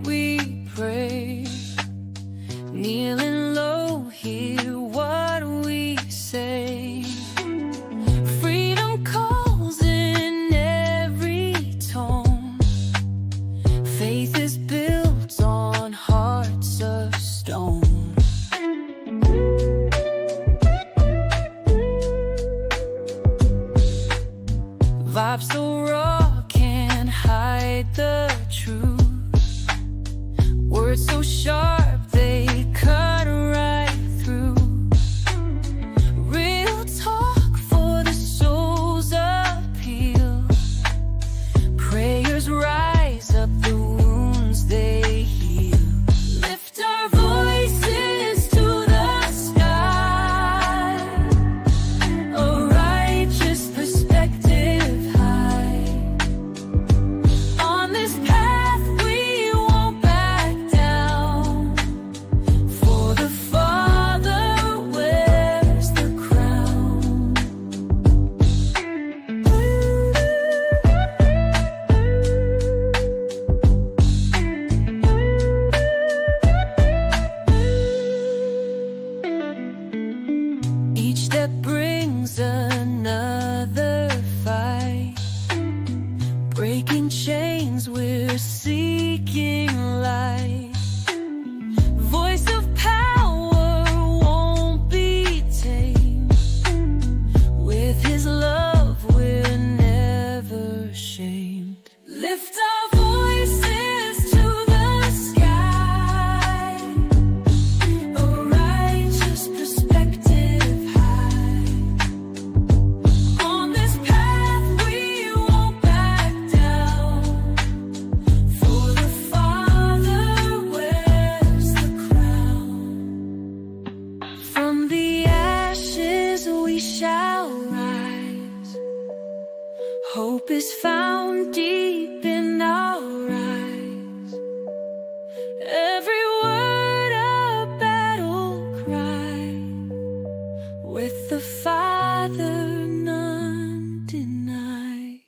we pray. Kneeling low, hear what we say. Freedom calls in every tone. Faith is built on hearts of stone. Vibes so raw, can't hide the truth. Words so sharp, they cut right through. Real talk for the soul's appeal. Prayers rise up the wounds they heal. Lift our voices to the sky. A righteous perspective high. On this path we won't back down. For the Father wears the crown. Each step brings another fight. Breaking chains, we're seeking light. Voice of power won't be tamed. With his love, we're never shamed. Lift our voices to the sky. A righteous perspective high. On this path we won't back down. For the Father wears the crown. From the ashes we shall rise. Hope is found deep in our eyes. Every word a battle cry. With the Father none deny.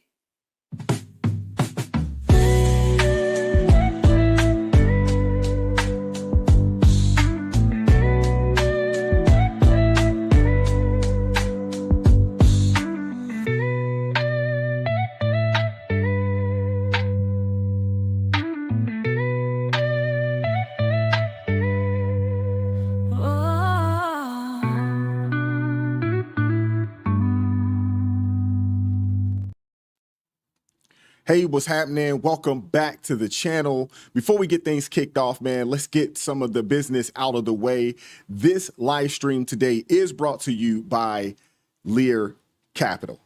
Hey, what's happening? Welcome back to the channel. Before we get things kicked off, man, let's get some of the business out of the way. This live stream today is brought to you by Lear Capital.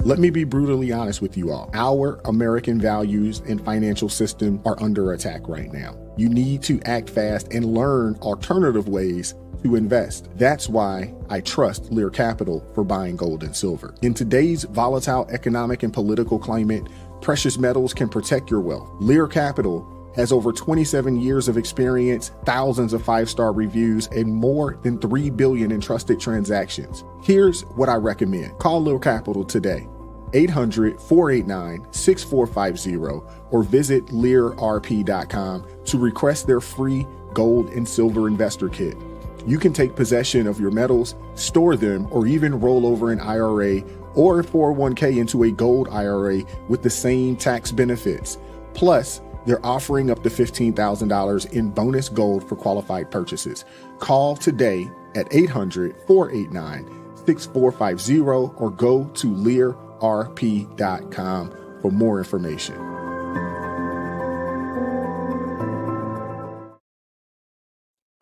Let me be brutally honest with you all. Our American values and financial system are under attack right now. You need to act fast and learn alternative ways to invest. That's why I trust Lear Capital for buying gold and silver. In today's volatile economic and political climate, precious metals can protect your wealth. Lear Capital has over 27 years of experience, thousands of five-star reviews, and more than 3 billion in trusted transactions. Here's what I recommend. Call Lear Capital today. 800-489-6450 or visit learrp.com to request their free gold and silver investor kit. You can take possession of your metals, store them, or even roll over an IRA or a 401k into a gold IRA with the same tax benefits. Plus, they're offering up to $15,000 in bonus gold for qualified purchases. Call today at 800-489-6450 or go to learrp.com for more information.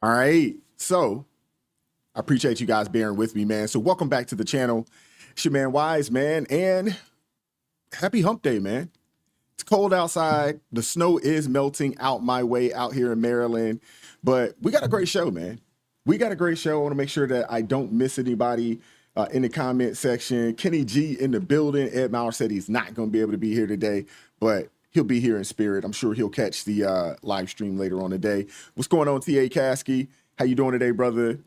All right. So I appreciate you guys bearing with me, man. So welcome back to the channel. It's your man Wise, man, and happy hump day, man. It's cold outside. The snow is melting out my way out here in Maryland, but we got a great show, man. We got a great show. I want to make sure that I don't miss anybody in the comment section. Kenny G in the building. Ed Maurer said he's not going to be able to be here today, but he'll be here in spirit. I'm sure he'll catch the live stream later on today. What's going on, T.A. Caskey? How you doing today, brother?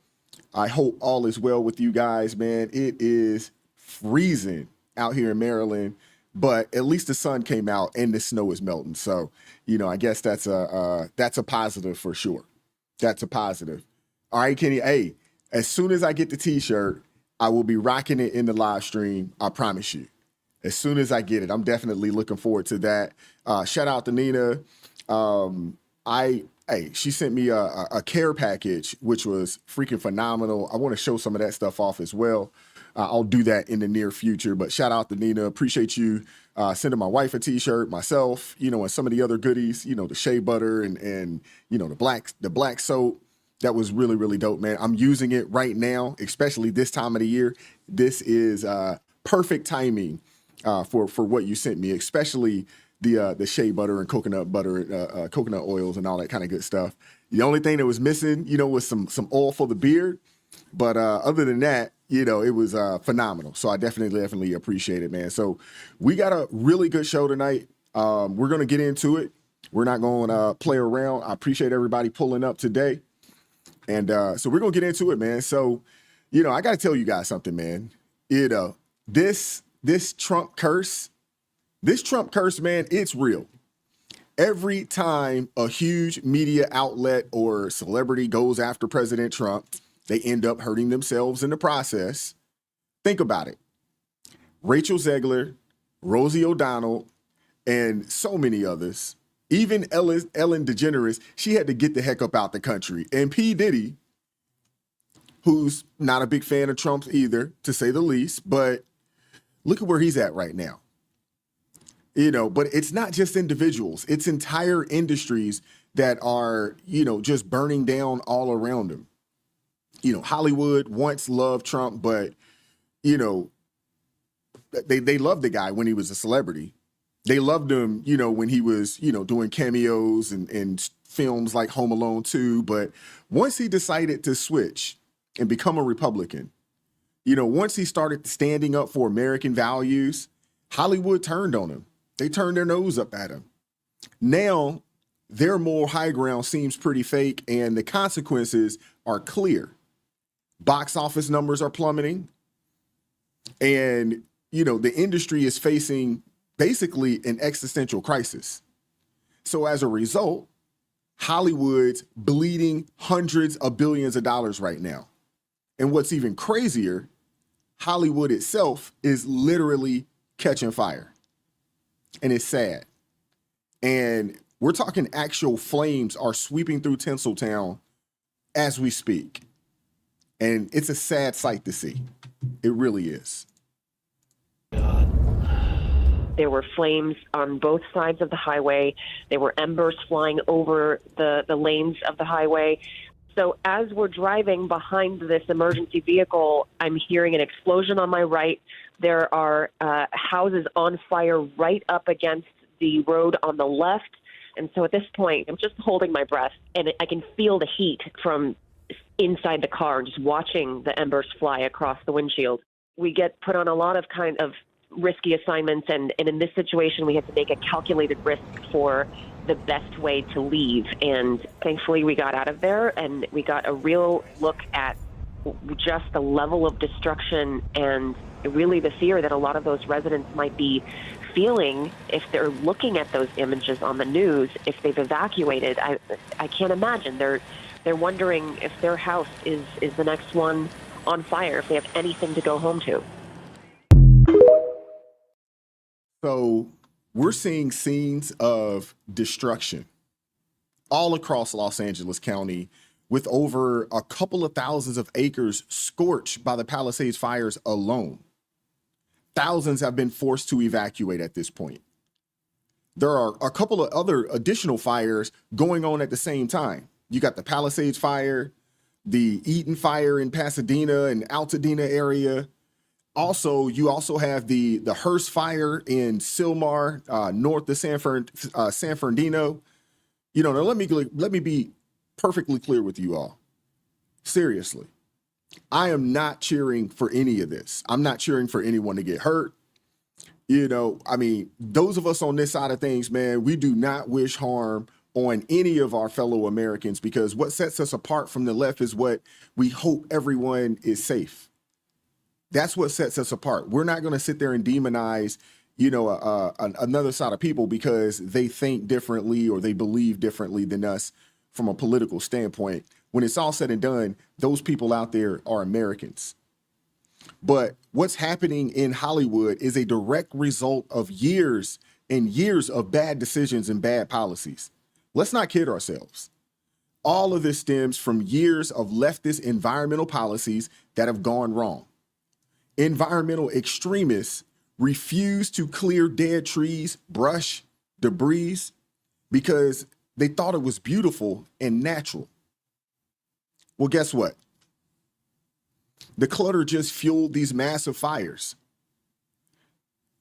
I hope all is well with you guys, man. It is freezing out here in Maryland, but at least the sun came out and the snow is melting. So, I guess that's a positive for sure. That's a positive. All right, Kenny. Hey, as soon as I get the t-shirt, I will be rocking it in the live stream. I promise you. As soon as I get it, I'm definitely looking forward to that. Shout out to Nina. She sent me a care package, which was freaking phenomenal. I want to show some of that stuff off as well. I'll do that in the near future, but shout out to Nina. Appreciate you sending my wife a t-shirt, myself, and some of the other goodies, the shea butter and the black soap. That was really, really dope, man. I'm using it right now, especially this time of the year. This is perfect timing for what you sent me, especially the shea butter and coconut butter, coconut oils and all that kind of good stuff. The only thing that was missing, was some oil for the beard. But other than that, it was phenomenal. So I definitely appreciate it, man. So we got a really good show tonight. We're going to get into it. We're not going to play around. I appreciate everybody pulling up today. And so we're going to get into it, man. So, I got to tell you guys something, man. This Trump curse, man, it's real. Every time a huge media outlet or celebrity goes after President Trump, they end up hurting themselves in the process. Think about it. Rachel Zegler, Rosie O'Donnell, and so many others. Even Ellen DeGeneres, she had to get the heck up out the country. And P. Diddy, who's not a big fan of Trump's either, to say the least, but look at where he's at right now. But it's not just individuals. It's entire industries that are, just burning down all around him. Hollywood once loved Trump, but, they loved the guy when he was a celebrity. They loved him, when he was, doing cameos and films like Home Alone 2. But once he decided to switch and become a Republican, once he started standing up for American values, Hollywood turned on him. They turned their nose up at him. Now, their moral high ground seems pretty fake, and the consequences are clear. Box office numbers are plummeting, and, the industry is facing basically an existential crisis. So as a result, Hollywood's bleeding hundreds of billions of dollars right now. And what's even crazier, Hollywood itself is literally catching fire. And it's sad. And we're talking actual flames are sweeping through Tinseltown as we speak. And it's a sad sight to see. It really is. There were flames on both sides of the highway. There were embers flying over the lanes of the highway. So as we're driving behind this emergency vehicle, I'm hearing an explosion on my right. There are houses on fire right up against the road on the left. And so at this point, I'm just holding my breath, and I can feel the heat from inside the car, just watching the embers fly across the windshield. We get put on a lot of kind of risky assignments, and in this situation, we had to make a calculated risk for the best way to leave. And thankfully, we got out of there, and we got a real look at just the level of destruction and really the fear that a lot of those residents might be feeling if they're looking at those images on the news. If they've evacuated, I can't imagine. They're wondering if their house is the next one on fire, if they have anything to go home to. So we're seeing scenes of destruction all across Los Angeles County, with over a couple of thousands of acres scorched by the Palisades fires alone. Thousands have been forced to evacuate at this point. There are a couple of other additional fires going on at the same time. You got the Palisades fire, the Eaton fire in Pasadena and Altadena area. Also, you also have the Hearst fire in Sylmar, north of San Fernandino. Now let me be perfectly clear with you all. Seriously, I am not cheering for any of this. I'm not cheering for anyone to get hurt. Those of us on this side of things, man, we do not wish harm on any of our fellow Americans, because what sets us apart from the left is what we hope everyone is safe. That's what sets us apart. We're not going to sit there and demonize, another side of people because they think differently or they believe differently than us from a political standpoint. When it's all said and done, those people out there are Americans. But what's happening in Hollywood is a direct result of years and years of bad decisions and bad policies. Let's not kid ourselves. All of this stems from years of leftist environmental policies that have gone wrong. Environmental extremists refuse to clear dead trees, brush, debris because they thought it was beautiful and natural. Well, guess what? The clutter just fueled these massive fires.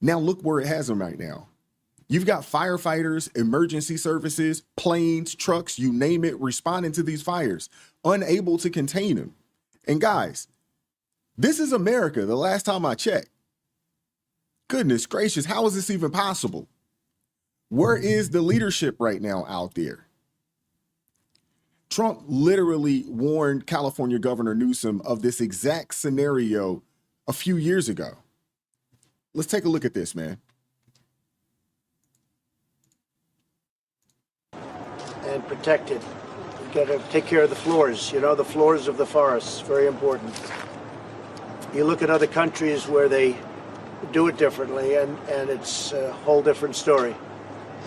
Now look where it has them right now. You've got firefighters, emergency services, planes, trucks, you name it, responding to these fires, unable to contain them. And guys, this is America the last time I checked. Goodness gracious, how is this even possible? Where is the leadership right now out there? Trump literally warned California Governor Newsom of this exact scenario a few years ago. Let's take a look at this, man. And protect it. You got to take care of the floors, the floors of the forests, very important. You look at other countries where they do it differently, and it's a whole different story.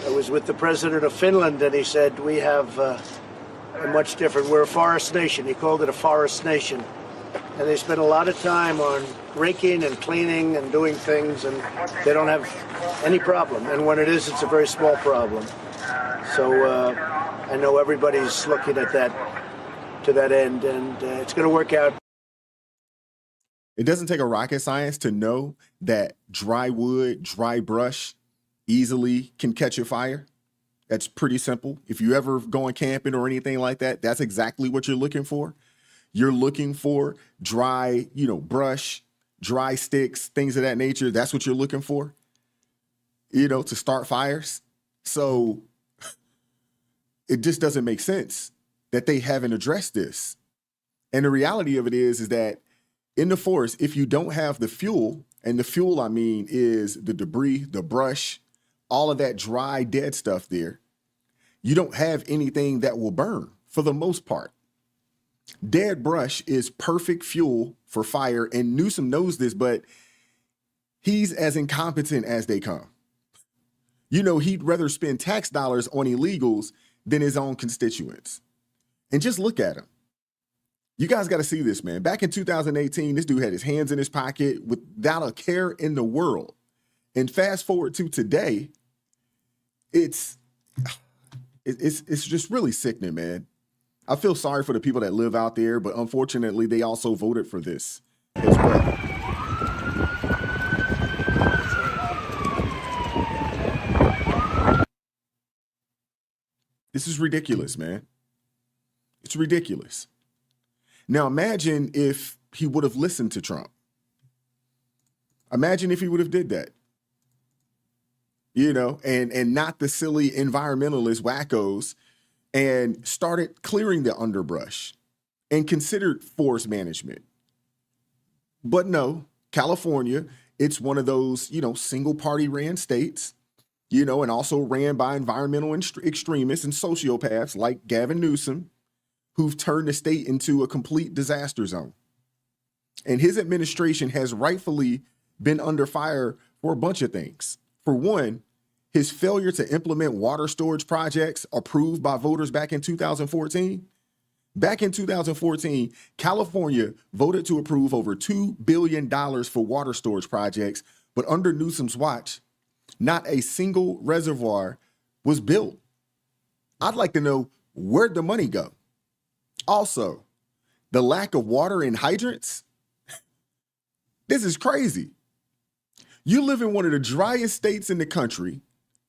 I was with the president of Finland, and he said, we have a much different, we're a forest nation. He called it a forest nation. And they spend a lot of time on raking and cleaning and doing things, and they don't have any problem. And when it is, it's a very small problem. So I know everybody's looking at that, to that end, and it's going to work out. It doesn't take a rocket science to know that dry wood, dry brush easily can catch a fire. That's pretty simple. If you ever going camping or anything like that, that's exactly what you're looking for. You're looking for dry, brush, dry sticks, things of that nature. That's what you're looking for, to start fires. So it just doesn't make sense that they haven't addressed this. And the reality of it is that in the forest, if you don't have the fuel, and the fuel, I mean, is the debris, the brush, all of that dry, dead stuff there, you don't have anything that will burn for the most part. Dead brush is perfect fuel for fire, and Newsom knows this, but he's as incompetent as they come. He'd rather spend tax dollars on illegals than his own constituents. And just look at him. You guys got to see this, man. Back in 2018, this dude had his hands in his pocket without a care in the world. And fast forward to today, it's just really sickening, man. I feel sorry for the people that live out there, but unfortunately, they also voted for this as well. This is ridiculous, man. It's ridiculous. Now, imagine if he would have listened to Trump. Imagine if he would have did that, and not the silly environmentalist wackos, and started clearing the underbrush and considered forest management. But no, California, it's one of those, single party ran states, and also ran by environmental extremists and sociopaths like Gavin Newsom, who've turned the state into a complete disaster zone. And his administration has rightfully been under fire for a bunch of things. For one, his failure to implement water storage projects approved by voters back in 2014. Back in 2014, California voted to approve over $2 billion for water storage projects, but under Newsom's watch, not a single reservoir was built. I'd like to know, where'd the money go? Also, the lack of water in hydrants. This is crazy. You live in one of the driest states in the country.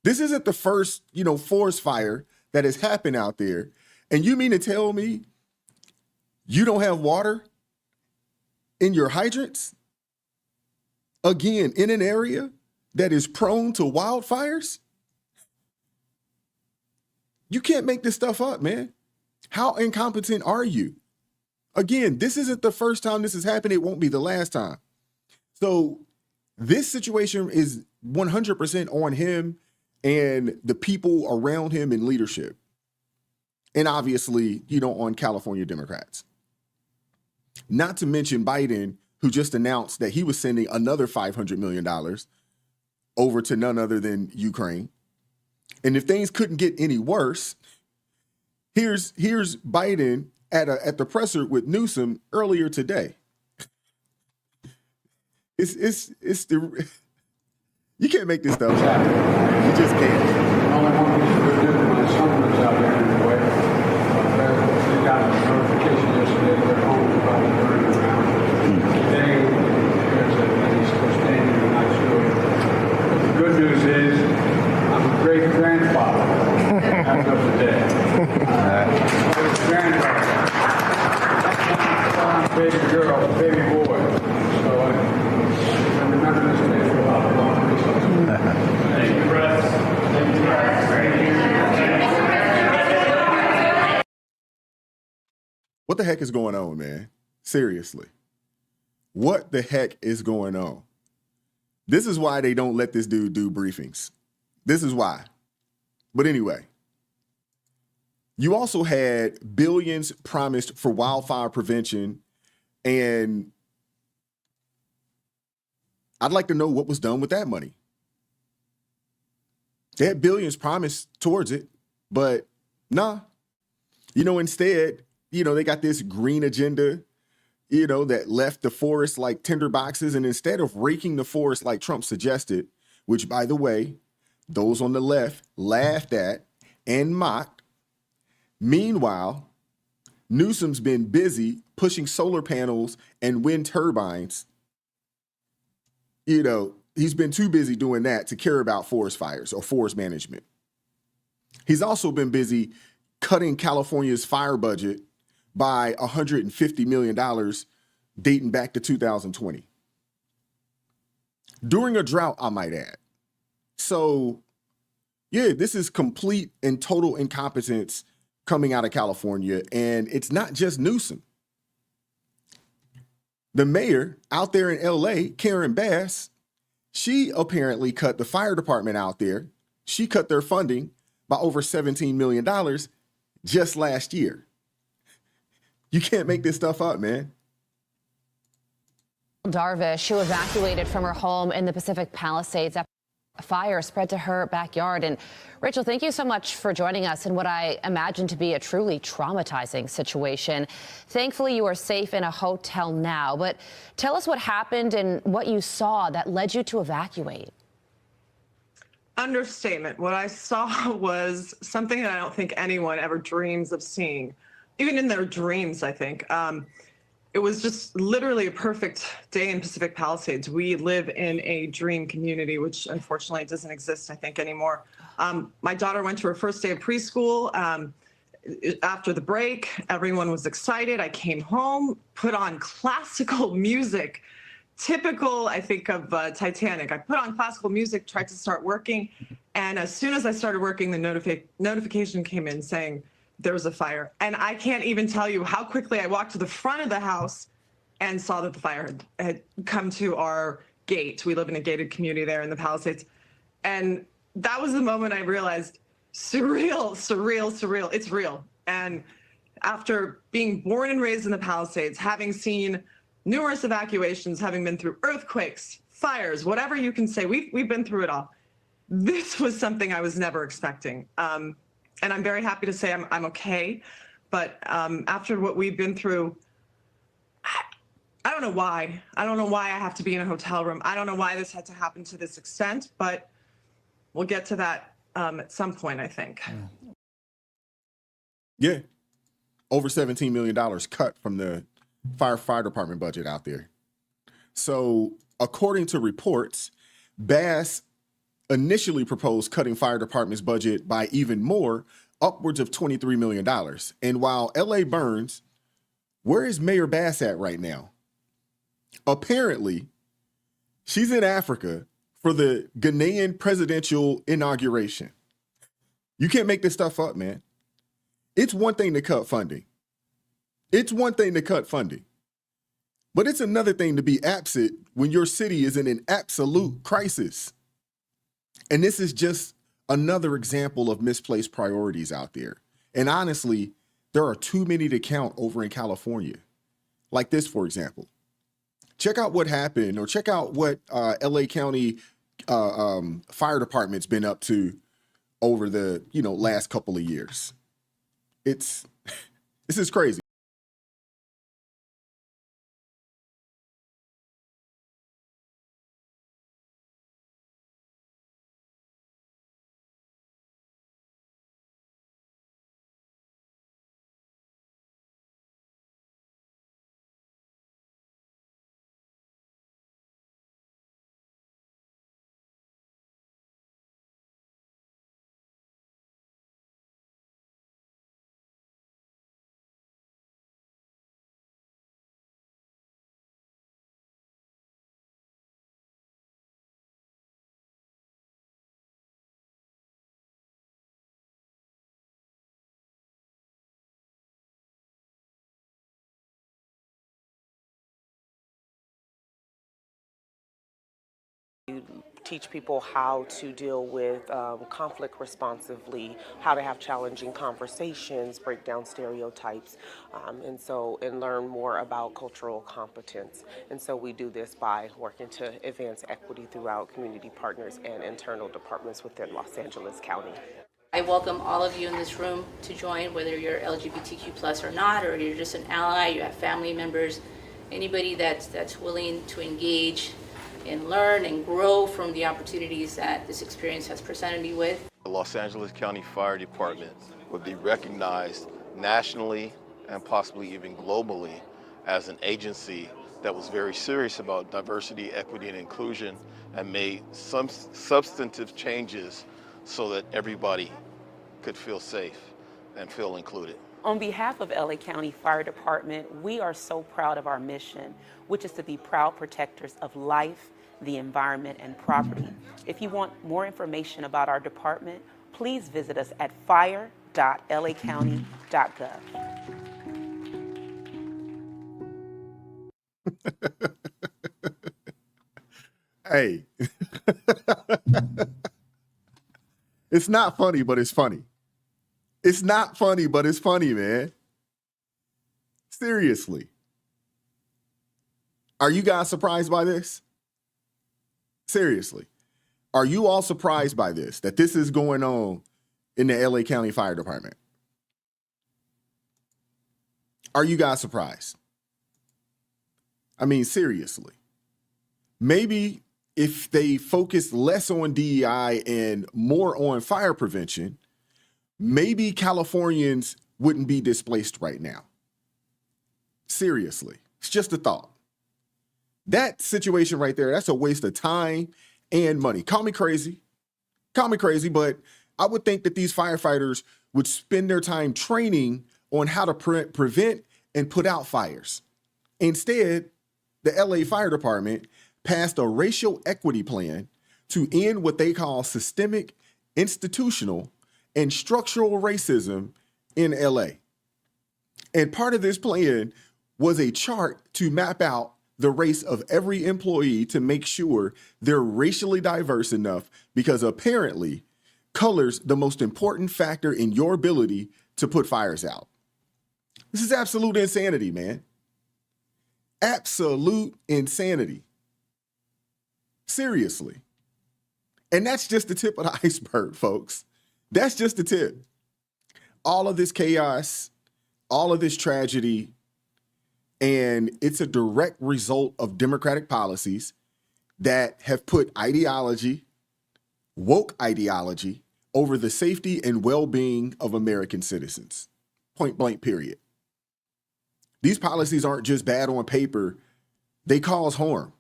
This isn't the first, forest fire that has happened out there. And you mean to tell me you don't have water in your hydrants? Again, in an area that is prone to wildfires? You can't make this stuff up, man. How incompetent are you? Again, this isn't the first time this has happened. It won't be the last time. So this situation is 100% on him and the people around him in leadership. And obviously, on California Democrats. Not to mention Biden, who just announced that he was sending another $500 million over to none other than Ukraine. And if things couldn't get any worse, here's Biden at the presser with Newsom earlier today. It's the you can't make this stuff happen. You just can't. All I want is to do my son was out there anyway. They got a notification yesterday their home was about to burn around. Today, there's a lady still standing in my story. But the good news is, I'm a great grandfather as of today. Granddaughter. That's my baby girl, baby boy. So I remember this day for a while. Thank you, Russ. Thank you, Russ. What the heck is going on, man? Seriously. What the heck is going on? This is why they don't let this dude do briefings. This is why. But anyway, you also had billions promised for wildfire prevention, and I'd like to know what was done with that money. They had billions promised towards it, but nah. Instead, they got this green agenda, that left the forest like tinderboxes. And instead of raking the forest like Trump suggested, which, by the way, those on the left laughed at and mocked. Meanwhile, Newsom's been busy pushing solar panels and wind turbines. He's been too busy doing that to care about forest fires or forest management. He's also been busy cutting California's fire budget by $150 million dating back to 2020. During a drought, I might add. So, yeah, this is complete and total incompetence coming out of California. And it's not just Newsom. The mayor out there in LA, Karen Bass, she apparently cut the fire department out there. She cut their funding by over $17 million just last year. You can't make this stuff up, man. Darvish, who evacuated from her home in the Pacific Palisades after a fire spread to her backyard. And Rachel, thank you so much for joining us in what I imagine to be a truly traumatizing situation. Thankfully, you are safe in a hotel now, but tell us what happened and what you saw that led you to evacuate. Understatement. What I saw was something that I don't think anyone ever dreams of seeing, even in their dreams, I think. It was just literally a perfect day in Pacific Palisades. We live in a dream community, which unfortunately doesn't exist, I think, anymore. My daughter went to her first day of preschool. After the break, everyone was excited. I came home, put on classical music, typical, I think, of Titanic. I put on classical music, tried to start working, and as soon as I started working, the notification came in saying there was a fire. And I can't even tell you how quickly I walked to the front of the house and saw that the fire had come to our gate. We live in a gated community there in the Palisades. And that was the moment I realized, surreal, surreal, surreal. It's real. And after being born and raised in the Palisades, having seen numerous evacuations, having been through earthquakes, fires, whatever you can say, we've been through it all. This was something I was never expecting. And I'm very happy to say I'm okay. But after what we've been through, I don't know why. I don't know why I have to be in a hotel room. I don't know why this had to happen to this extent, but we'll get to that at some point, I think. Yeah. Over $17 million cut from the fire department budget out there. So according to reports, Bass initially proposed cutting fire department's budget by even more, upwards of $23 million. And while LA burns, where is Mayor Bass at right now? Apparently, she's in Africa for the Ghanaian presidential inauguration. You can't make this stuff up, man. It's one thing to cut funding. It's one thing to cut funding. But it's another thing to be absent when your city is in an absolute crisis. And this is just another example of misplaced priorities out there. And honestly, there are too many to count over in California. Like this, for example. Check out what happened, or check out what LA County Fire Department's been up to over the last couple of years. This is crazy. Teach people how to deal with conflict responsively, how to have challenging conversations, break down stereotypes, and learn more about cultural competence. And so we do this by working to advance equity throughout community partners and internal departments within Los Angeles County. I welcome all of you in this room to join, whether you're LGBTQ plus or not, or you're just an ally, you have family members, anybody that's willing to engage and learn and grow from the opportunities that this experience has presented me with. The Los Angeles County Fire Department would be recognized nationally and possibly even globally as an agency that was very serious about diversity, equity, and inclusion, and made some substantive changes so that everybody could feel safe and feel included. On behalf of LA County Fire Department, we are so proud of our mission, which is to be proud protectors of life, the environment, and property. If you want more information about our department, please visit us at fire.lacounty.gov. Hey, it's not funny, but it's funny. It's not funny, but it's funny, man. Seriously. Are you guys surprised by this? Seriously. Are you all surprised by this, that this is going on in the LA County Fire Department? Are you guys surprised? I mean, seriously. Maybe if they focused less on DEI and more on fire prevention, maybe Californians wouldn't be displaced right now. Seriously. It's just a thought. That situation right there, that's a waste of time and money. Call me crazy, but I would think that these firefighters would spend their time training on how to prevent and put out fires. Instead, the LA Fire Department passed a racial equity plan to end what they call systemic, institutional, and structural racism in LA. And part of this plan was a chart to map out the race of every employee to make sure they're racially diverse enough, because apparently color's the most important factor in your ability to put fires out. This is absolute insanity, man. Absolute insanity. Seriously. And that's just the tip of the iceberg, folks. That's just the tip. All of this chaos, all of this tragedy, and it's a direct result of Democratic policies that have put ideology, woke ideology, over the safety and well-being of American citizens. Point blank, period. These policies aren't just bad on paper, they cause harm.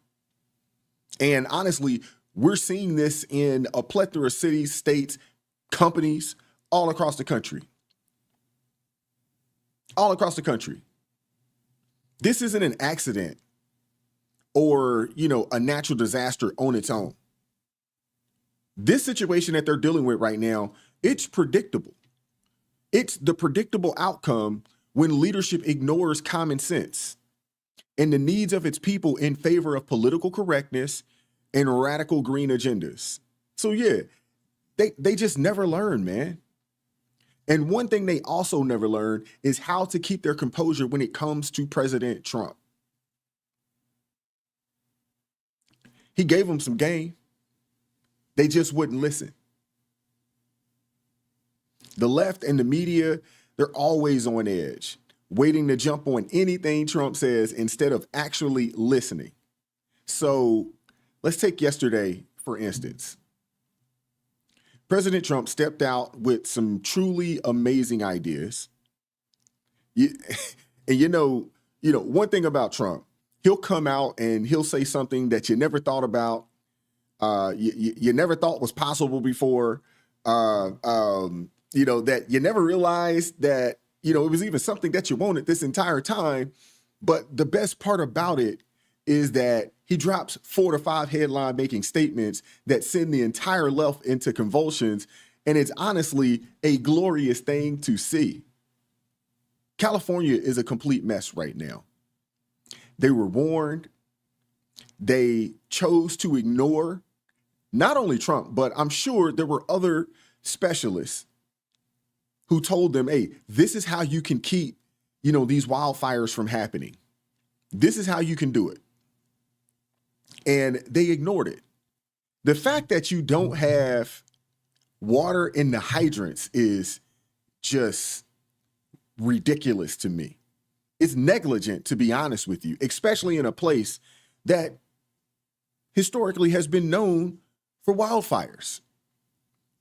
And honestly, we're seeing this in a plethora of cities, states, companies all across the country. All across the country. This isn't an accident or, a natural disaster on its own. This situation that they're dealing with right now, it's predictable. It's the predictable outcome when leadership ignores common sense and the needs of its people in favor of political correctness and radical green agendas. So yeah, They just never learn, man. And one thing they also never learn is how to keep their composure when it comes to President Trump. He gave them some game. They just wouldn't listen. The left and the media, they're always on edge, waiting to jump on anything Trump says instead of actually listening. So let's take yesterday, for instance. President Trump stepped out with some truly amazing ideas. And one thing about Trump, he'll come out and he'll say something that you never thought about, you never thought was possible before, that you never realized that, it was even something that you wanted this entire time. But the best part about it is that he drops 4 to 5 headline making statements that send the entire left into convulsions. And it's honestly a glorious thing to see. California is a complete mess right now. They were warned. They chose to ignore not only Trump, but I'm sure there were other specialists who told them, hey, this is how you can keep, these wildfires from happening. This is how you can do it. And they ignored it. The fact that you don't have water in the hydrants is just ridiculous to me. It's negligent, to be honest with you, especially in a place that historically has been known for wildfires.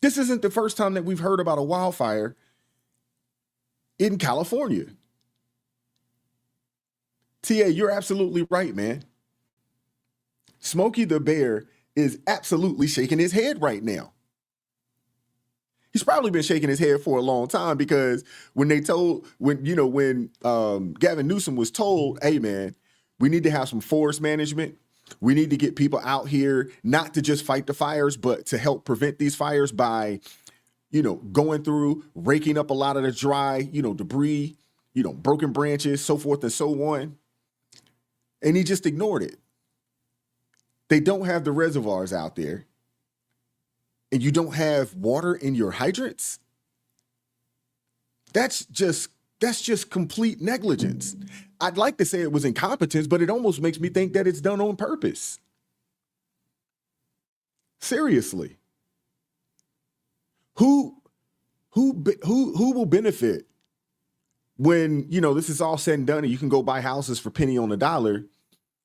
This isn't the first time that we've heard about a wildfire in California. TA, you're absolutely right, man. Smokey the Bear is absolutely shaking his head right now. He's probably been shaking his head for a long time because when Gavin Newsom was told, hey, man, we need to have some forest management. We need to get people out here not to just fight the fires, but to help prevent these fires by, going through, raking up a lot of the dry, debris, broken branches, so forth and so on. And he just ignored it. They don't have the reservoirs out there. And you don't have water in your hydrants. That's just complete negligence. I'd like to say it was incompetence, but it almost makes me think that it's done on purpose. Seriously. Who will benefit when, this is all said and done and you can go buy houses for penny on the dollar,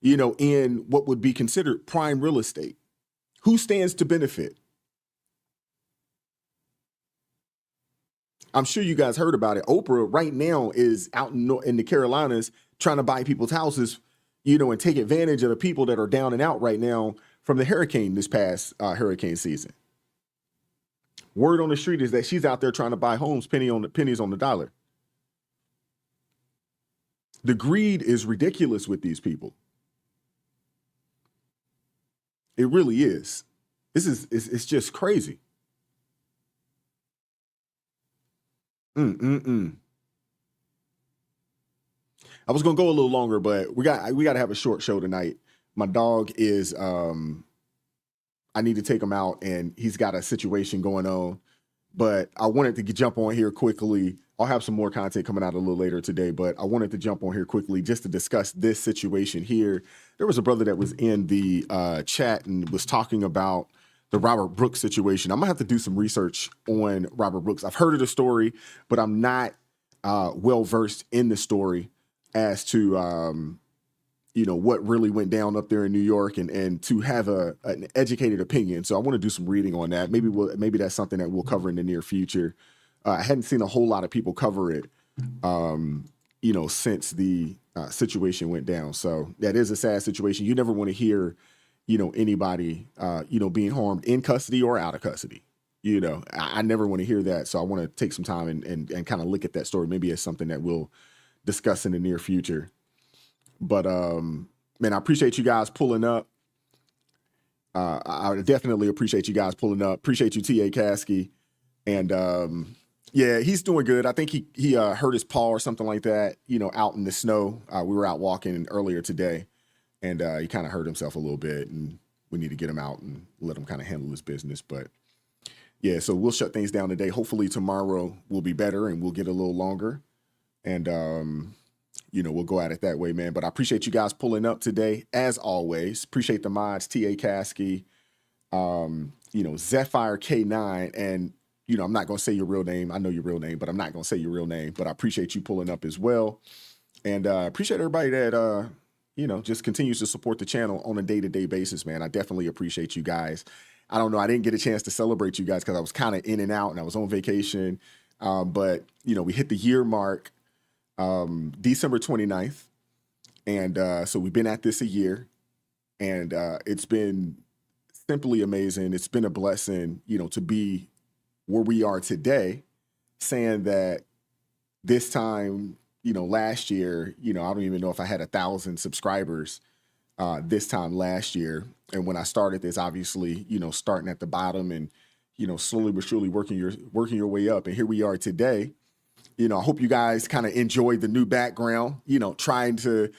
in what would be considered prime real estate? Who stands to benefit? I'm sure you guys heard about it. Oprah right now is out in the Carolinas trying to buy people's houses, and take advantage of the people that are down and out right now from the hurricane this past hurricane season. Word on the street is that she's out there trying to buy homes pennies on the dollar. The greed is ridiculous with these people. It really is. It's just crazy. I was gonna go a little longer, but we got to have a short show tonight. My dog is I need to take him out, and he's got a situation going on. But I wanted to jump on here quickly. I'll have some more content coming out a little later today, but I wanted to jump on here quickly just to discuss this situation here. There was a brother that was in the chat and was talking about the Robert Brooks situation. I'm gonna have to do some research on Robert Brooks. I've heard of the story, but I'm not well versed in the story as to what really went down up there in New York, and to have an educated opinion. So I want to do some reading on that. Maybe that's something that we'll cover in the near future. I hadn't seen a whole lot of people cover it, since the situation went down. So that is a sad situation. You never want to hear anybody, being harmed in custody or out of custody. I never want to hear that. So I want to take some time and kind of look at that story. Maybe it's something that we'll discuss in the near future. But, man, I appreciate you guys pulling up. I definitely appreciate you guys pulling up. Appreciate you, T.A. Caskey. And, yeah, he's doing good. I think he hurt his paw or something like that, out in the snow. We were out walking earlier today. And he kind of hurt himself a little bit, and we need to get him out and let him kind of handle his business. But yeah, so we'll shut things down today. Hopefully tomorrow will be better and we'll get a little longer. And, we'll go at it that way, man. But I appreciate you guys pulling up today, as always. Appreciate the mods, T.A. Caskey, Zephyr K9. And, I'm not going to say your real name. I know your real name, but I'm not going to say your real name. But I appreciate you pulling up as well. And appreciate everybody that, just continues to support the channel on a day-to-day basis, man. I definitely appreciate you guys. I don't know. I didn't get a chance to celebrate you guys because I was kind of in and out and I was on vacation. But, we hit the year mark December 29th. And so we've been at this a year. And it's been simply amazing. It's been a blessing, to be where we are today, saying that this time, last year, I don't even know if I had 1,000 subscribers this time last year. And when I started this, obviously, starting at the bottom and, slowly but surely working your way up. And here we are today. I hope you guys kind of enjoyed the new background, trying to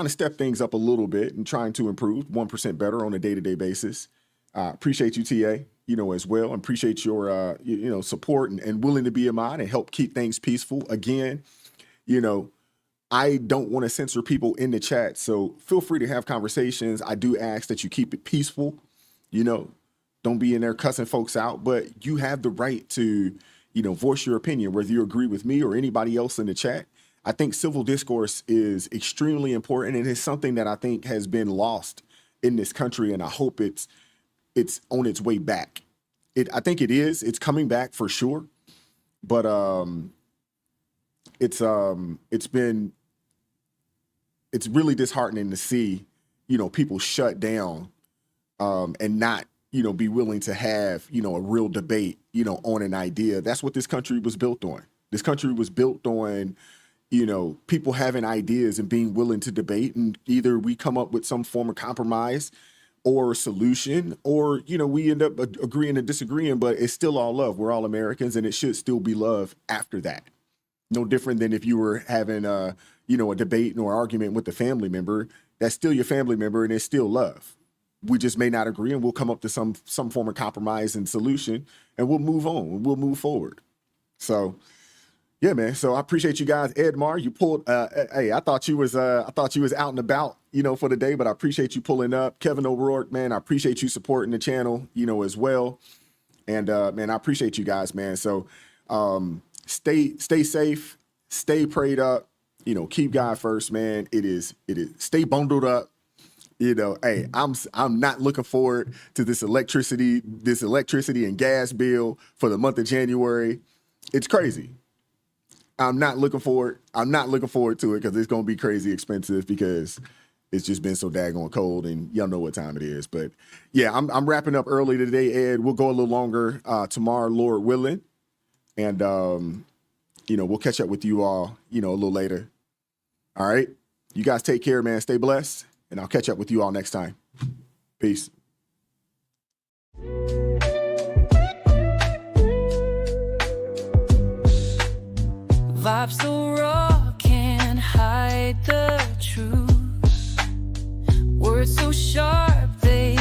step things up a little bit and trying to improve 1% better on a day-to-day basis. Appreciate you, TA, as well. And appreciate your, support and willing to be a mod and help keep things peaceful. Again, I don't want to censor people in the chat, so feel free to have conversations. I do ask that you keep it peaceful, don't be in there cussing folks out, but you have the right to, voice your opinion, whether you agree with me or anybody else in the chat. I think civil discourse is extremely important, and it's something that I think has been lost in this country, and I hope it's on its way back. I think it is. It's coming back for sure, but it's really disheartening to see, people shut down and not, be willing to have, a real debate, on an idea. That's what this country was built on. This country was built on, people having ideas and being willing to debate, and either we come up with some form of compromise or solution, or, we end up agreeing and disagreeing, but it's still all love. We're all Americans, and it should still be love after that. No different than if you were having a debate or argument with a family member. That's still your family member, and it's still love. We just may not agree, and we'll come up to some form of compromise and solution, and we'll move on. We'll move forward. So, yeah, man. So I appreciate you guys. Edmar, you pulled. Hey, I thought you was out and about, for the day, but I appreciate you pulling up. Kevin O'Rourke, man, I appreciate you supporting the channel, as well. And man, I appreciate you guys, man. So stay safe, stay prayed up. Keep God first, man. It is. Stay bundled up. Hey, I'm not looking forward to this electricity and gas bill for the month of January. It's crazy. I'm not looking forward to it because it's going to be crazy expensive because it's just been so daggone cold, and y'all know what time it is. But yeah, I'm wrapping up early today, Ed. We'll go a little longer tomorrow, Lord willing. And we'll catch up with you all, a little later. All right. You guys take care, man. Stay blessed. And I'll catch up with you all next time. Peace. Vibes so raw, can't hide the truth. Words so sharp, they